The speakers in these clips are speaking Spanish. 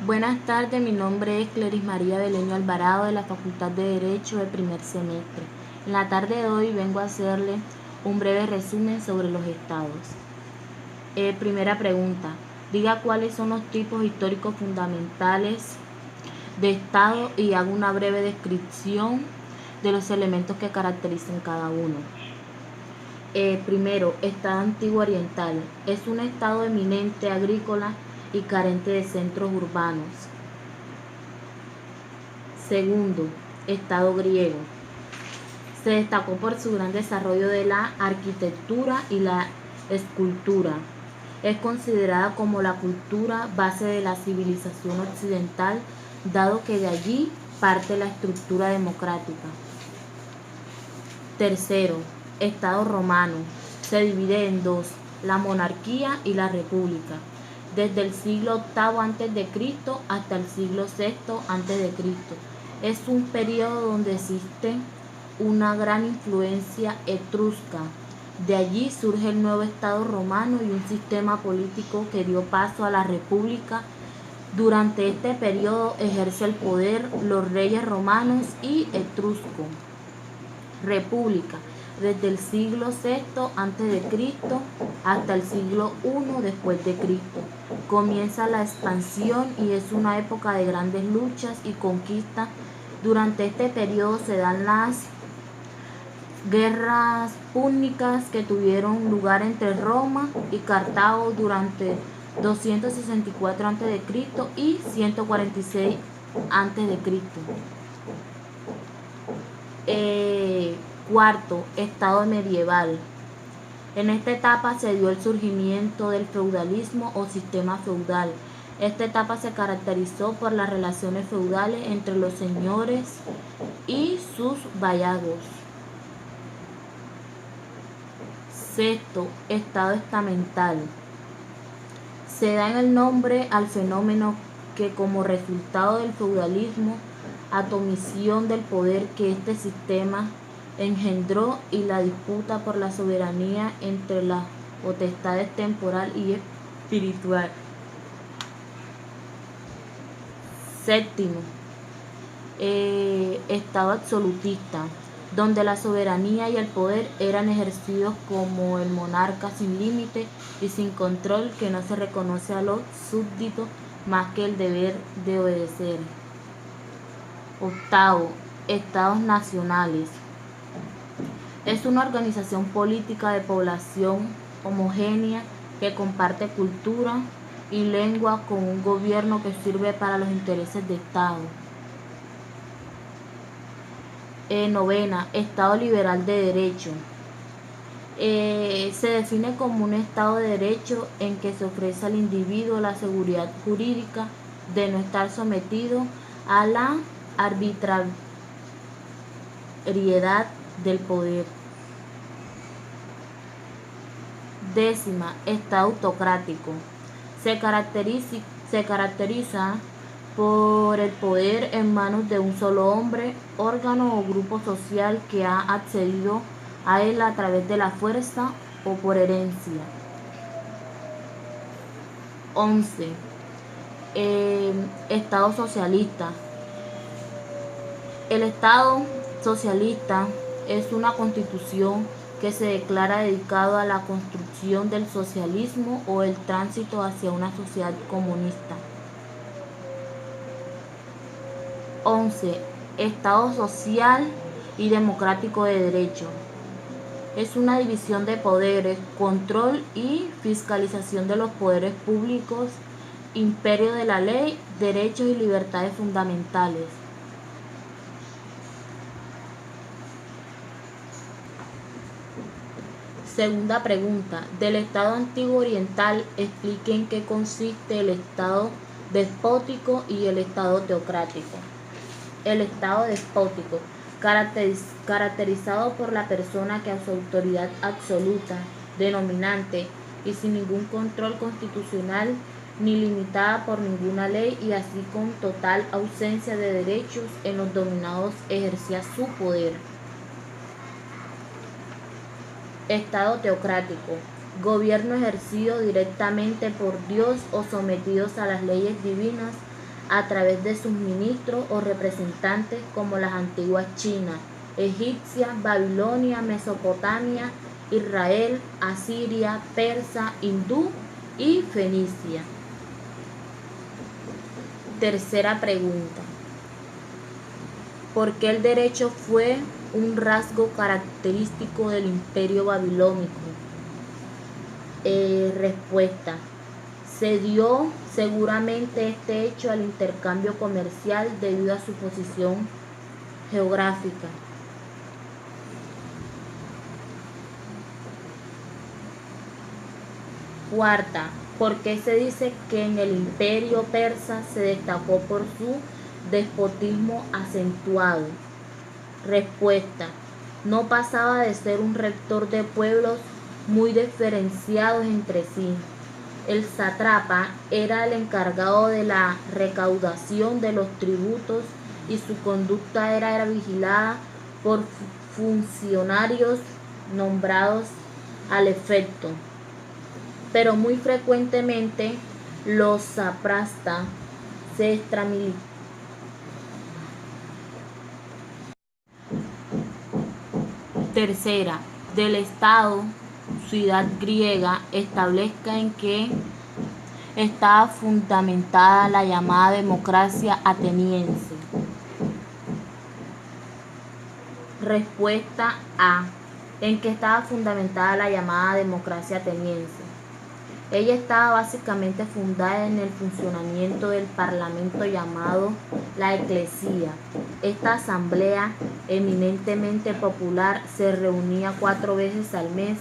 Buenas tardes, mi nombre es Cleris María Beleño Alvarado de la Facultad de Derecho del primer semestre. En la tarde de hoy vengo a hacerle un breve resumen sobre los estados. Primera pregunta, diga cuáles son los tipos históricos fundamentales de estado y haga una breve descripción de los elementos que caracterizan cada uno. Primero, estado antiguo oriental. Es un estado eminente agrícola y carente de centros urbanos. Segundo, estado griego. Se destacó por su gran desarrollo de la arquitectura y la escultura. Es considerada como la cultura base de la civilización occidental, dado que de allí parte la estructura democrática. Tercero, estado romano. Se divide en dos, la monarquía y la república. Desde el siglo VIII a.C. hasta el siglo VI a.C. Es un periodo donde existe una gran influencia etrusca. De allí surge el nuevo Estado romano y un sistema político que dio paso a la república. Durante este periodo ejerce el poder los reyes romanos y etruscos. República. Desde el siglo VI a.C. hasta el siglo I después de Cristo. Comienza la expansión y es una época de grandes luchas y conquistas. Durante este periodo se dan las guerras púnicas que tuvieron lugar entre Roma y Cartago durante 264 a.C. y 146 a.C. Cuarto, estado medieval. En esta etapa se dio el surgimiento del feudalismo o sistema feudal. Esta etapa se caracterizó por las relaciones feudales entre los señores y sus vallados. Sexto, estado estamental. Se da en el nombre al fenómeno que como resultado del feudalismo, atomización del poder que este sistema engendró y la disputa por la soberanía entre las potestades temporal y espiritual. Séptimo, estado absolutista, donde la soberanía y el poder eran ejercidos como el monarca sin límite y sin control, que no se reconoce a los súbditos más que el deber de obedecer. Octavo, estados nacionales. Es una organización política de población homogénea que comparte cultura y lengua con un gobierno que sirve para los intereses de Estado. Novena, Estado liberal de derecho. Se define como un Estado de derecho en que se ofrece al individuo la seguridad jurídica de no estar sometido a la arbitrariedad del poder. Décima, estado autocrático. Se caracteriza por el poder en manos de un solo hombre, órgano o grupo social que ha accedido a él a través de la fuerza o por herencia. 11. Estado socialista. El Estado socialista es una constitución que se declara dedicado a la construcción del socialismo o el tránsito hacia una sociedad comunista. 11. Estado social y democrático de derecho. Es una división de poderes, control y fiscalización de los poderes públicos, imperio de la ley, derechos y libertades fundamentales. Segunda pregunta, del Estado antiguo oriental, explique en qué consiste el Estado despótico y el Estado teocrático. El Estado despótico, caracterizado por la persona que a su autoridad absoluta, denominante y sin ningún control constitucional ni limitada por ninguna ley y así con total ausencia de derechos en los dominados ejercía su poder. Estado teocrático, gobierno ejercido directamente por Dios o sometidos a las leyes divinas a través de sus ministros o representantes como las antiguas China, Egipcia, Babilonia, Mesopotamia, Israel, Asiria, Persa, Hindú y Fenicia. Tercera pregunta. ¿Por qué el derecho fue un rasgo característico del imperio babilónico? Respuesta. Se dio seguramente este hecho al intercambio comercial debido a su posición geográfica. Cuarta, ¿por qué se dice que en el imperio persa se destacó por su despotismo acentuado? Respuesta, no pasaba de ser un rector de pueblos muy diferenciados entre sí. El sátrapa era el encargado de la recaudación de los tributos y su conducta era vigilada por funcionarios nombrados al efecto. Pero muy frecuentemente los satrastas se extramilitaban. Tercera, del Estado, ciudad griega, establezca en que estaba fundamentada la llamada democracia ateniense. Respuesta A. ¿En qué estaba fundamentada la llamada democracia ateniense? Ella estaba básicamente fundada en el funcionamiento del parlamento llamado la eclesía. Esta asamblea eminentemente popular se reunía 4 veces al mes.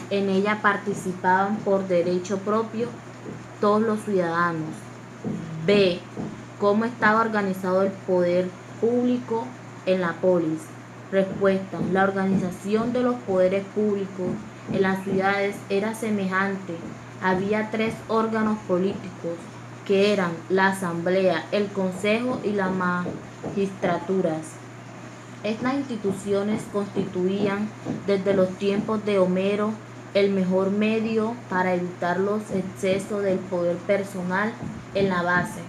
En ella participaban por derecho propio todos los ciudadanos. B. ¿Cómo estaba organizado el poder público en la polis? Respuesta. La organización de los poderes públicos en las ciudades era semejante. Había 3 órganos políticos, que eran la asamblea, el consejo y las magistraturas. Estas instituciones constituían desde los tiempos de Homero el mejor medio para evitar los excesos del poder personal en la base.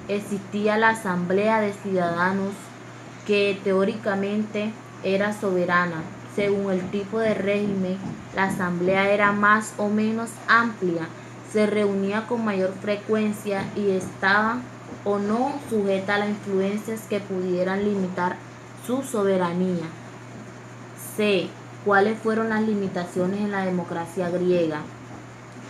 Existía la asamblea de ciudadanos, que teóricamente era soberana. Según el tipo de régimen, la asamblea era más o menos amplia, se reunía con mayor frecuencia y estaba o no sujeta a las influencias que pudieran limitar su soberanía. C. ¿Cuáles fueron las limitaciones en la democracia griega?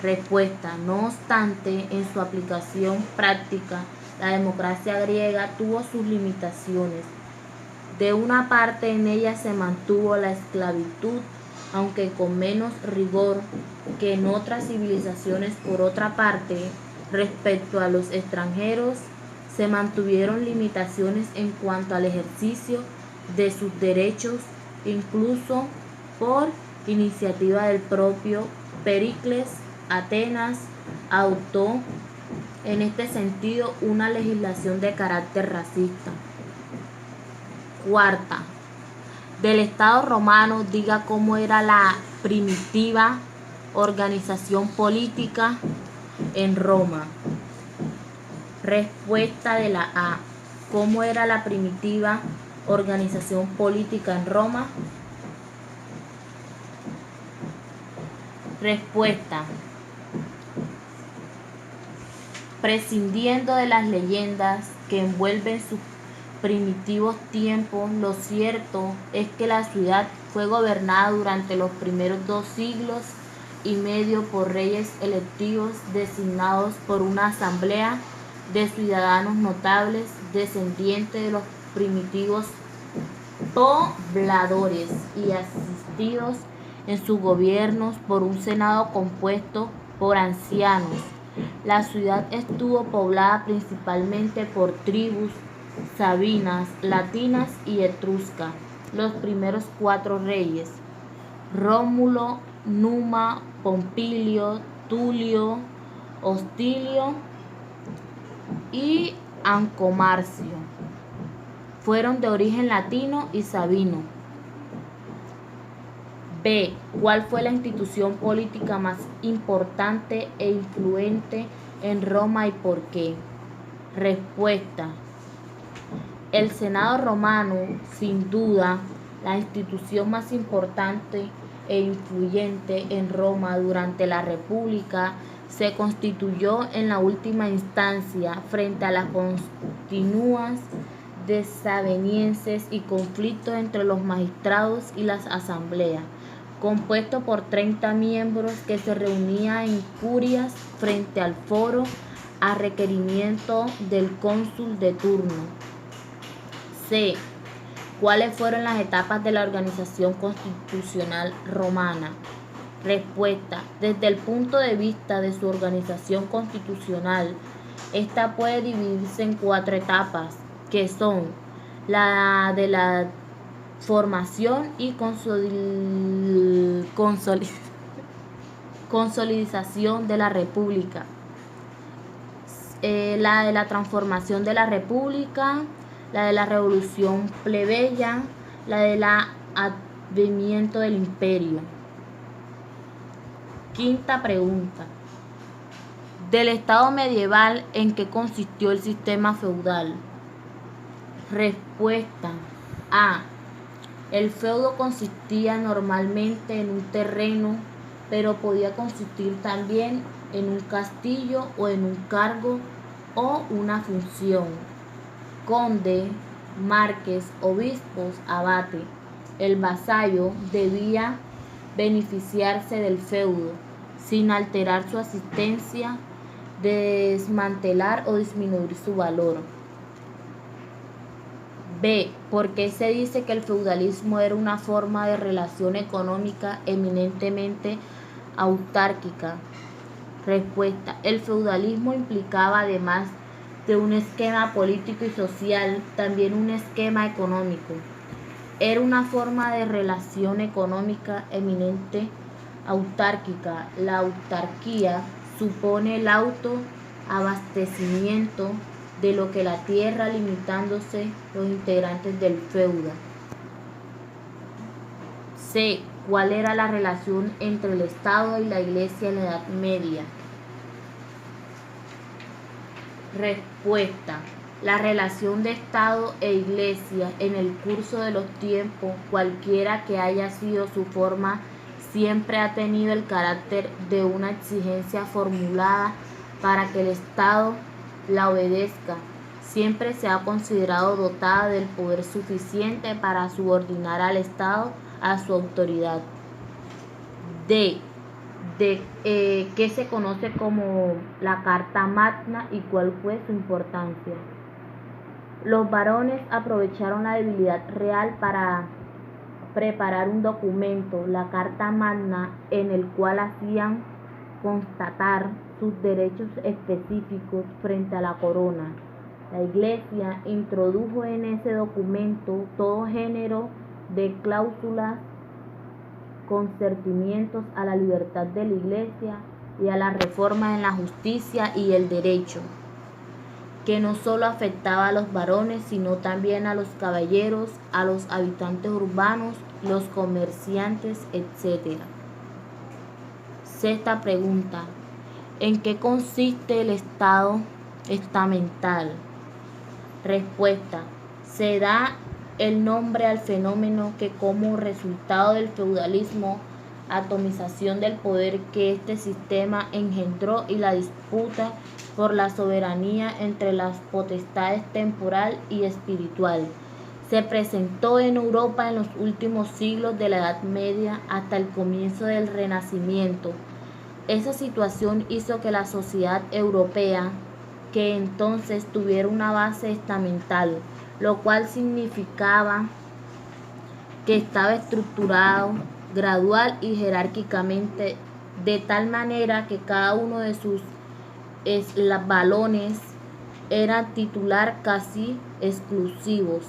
Respuesta. No obstante, en su aplicación práctica, la democracia griega tuvo sus limitaciones. De una parte, en ella se mantuvo la esclavitud, aunque con menos rigor que en otras civilizaciones. Por otra parte, respecto a los extranjeros, se mantuvieron limitaciones en cuanto al ejercicio de sus derechos, incluso por iniciativa del propio Pericles. Atenas adoptó en este sentido una legislación de carácter racista. Cuarta, del Estado romano, diga cómo era la primitiva organización política en Roma. Respuesta de la A. ¿Cómo era la primitiva organización política en Roma? Respuesta. Prescindiendo de las leyendas que envuelven sus primitivos tiempos, lo cierto es que la ciudad fue gobernada durante los primeros 2 siglos y medio por reyes electivos designados por una asamblea de ciudadanos notables descendientes de los primitivos pobladores y asistidos en sus gobiernos por un senado compuesto por ancianos. La ciudad estuvo poblada principalmente por tribus sabinas, latinas y etruscas. Los primeros 4 reyes, Rómulo, Numa, Pompilio, Tulio, Hostilio y Ancomarcio, fueron de origen latino y sabino. B. ¿Cuál fue la institución política más importante e influyente en Roma y por qué? Respuesta. El Senado romano, sin duda, la institución más importante e influyente en Roma durante la República, se constituyó en la última instancia frente a las continuas desavenencias y conflictos entre los magistrados y las asambleas, compuesto por 30 miembros que se reunían en curias frente al foro a requerimiento del cónsul de turno. C. ¿Cuáles fueron las etapas de la organización constitucional romana? Respuesta. Desde el punto de vista de su organización constitucional, esta puede dividirse en 4 etapas, que son la de la formación y consolidación de la República, la de la transformación de la República, la de la revolución plebeya, la del advenimiento del imperio. Quinta pregunta. Del Estado medieval, ¿en qué consistió el sistema feudal? Respuesta. A. El feudo consistía normalmente en un terreno, pero podía consistir también en un castillo o en un cargo o una función. Conde, marques, obispos, abate. El vasallo debía beneficiarse del feudo, sin alterar su asistencia, desmantelar o disminuir su valor. B. ¿Por qué se dice que el feudalismo era una forma de relación económica eminentemente autárquica? Respuesta. El feudalismo implicaba, además de un esquema político y social, también un esquema económico. Era una forma de relación económica eminente autárquica. La autarquía supone el autoabastecimiento de lo que la tierra, limitándose los integrantes del feudo. C. ¿Cuál era la relación entre el Estado y la Iglesia en la Edad Media? Respuesta. La relación de Estado e Iglesia en el curso de los tiempos, cualquiera que haya sido su forma, siempre ha tenido el carácter de una exigencia formulada para que el Estado la obedezca. Siempre se ha considerado dotada del poder suficiente para subordinar al Estado a su autoridad. D. ¿Qué se conoce como la Carta Magna y cuál fue su importancia? Los varones aprovecharon la debilidad real para preparar un documento, la Carta Magna, en el cual hacían constatar sus derechos específicos frente a la corona. La Iglesia introdujo en ese documento todo género de cláusulas concernientes a la libertad de la Iglesia y a las reformas en la justicia y el derecho, que no solo afectaba a los varones, sino también a los caballeros, a los habitantes urbanos, los comerciantes, etc. Sexta pregunta. ¿En qué consiste el Estado estamental? Respuesta. Se da el nombre al fenómeno que, como resultado del feudalismo, atomización del poder que este sistema engendró y la disputa por la soberanía entre las potestades temporal y espiritual, se presentó en Europa en los últimos siglos de la Edad Media hasta el comienzo del Renacimiento. Esa situación hizo que la sociedad europea, que entonces tuviera una base estamental, lo cual significaba que estaba estructurado gradual y jerárquicamente, de tal manera que cada uno de sus eslabones era titular casi exclusivos.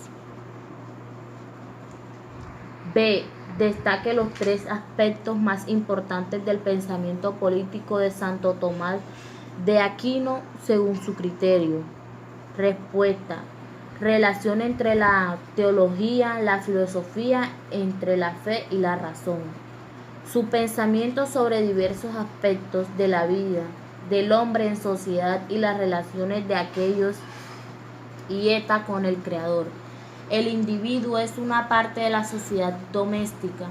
B. Destaque los 3 aspectos más importantes del pensamiento político de Santo Tomás de Aquino según su criterio. Respuesta. Relación entre la teología, la filosofía, entre la fe y la razón. Su pensamiento sobre diversos aspectos de la vida del hombre en sociedad y las relaciones de aquellos y ETA con el Creador. El individuo es una parte de la sociedad doméstica.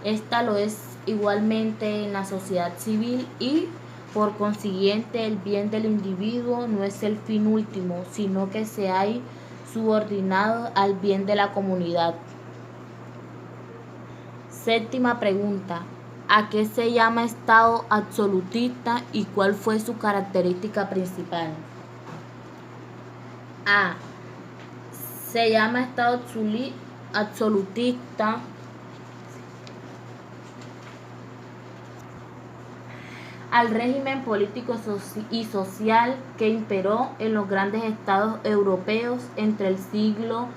Esta lo es igualmente en la sociedad civil y, por consiguiente, el bien del individuo no es el fin último, sino que se hay subordinado al bien de la comunidad. Séptima pregunta. ¿A qué se llama Estado absolutista y cuál fue su característica principal? A. Se llama Estado absolutista al régimen político y social que imperó en los grandes estados europeos entre el siglo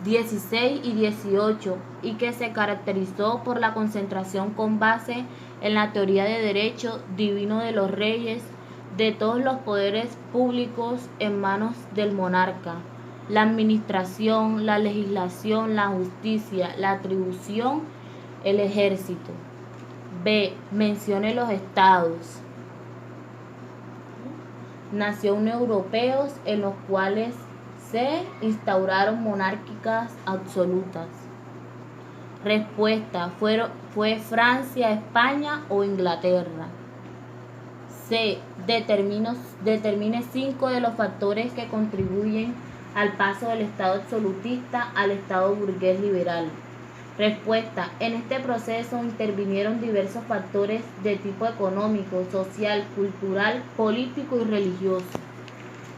XVI y XVIII y que se caracterizó por la concentración con base en la teoría de derecho divino de los reyes de todos los poderes públicos en manos del monarca, la administración, la legislación, la justicia, la atribución, el ejército. B. Mencione los estados. Naciones europeos en los cuales se instauraron monárquicas absolutas. Respuesta. ¿Fue Francia, España o Inglaterra? C. Determine 5 de los factores que contribuyen al paso del Estado absolutista al Estado burgués liberal. Respuesta. En este proceso intervinieron diversos factores de tipo económico, social, cultural, político y religioso.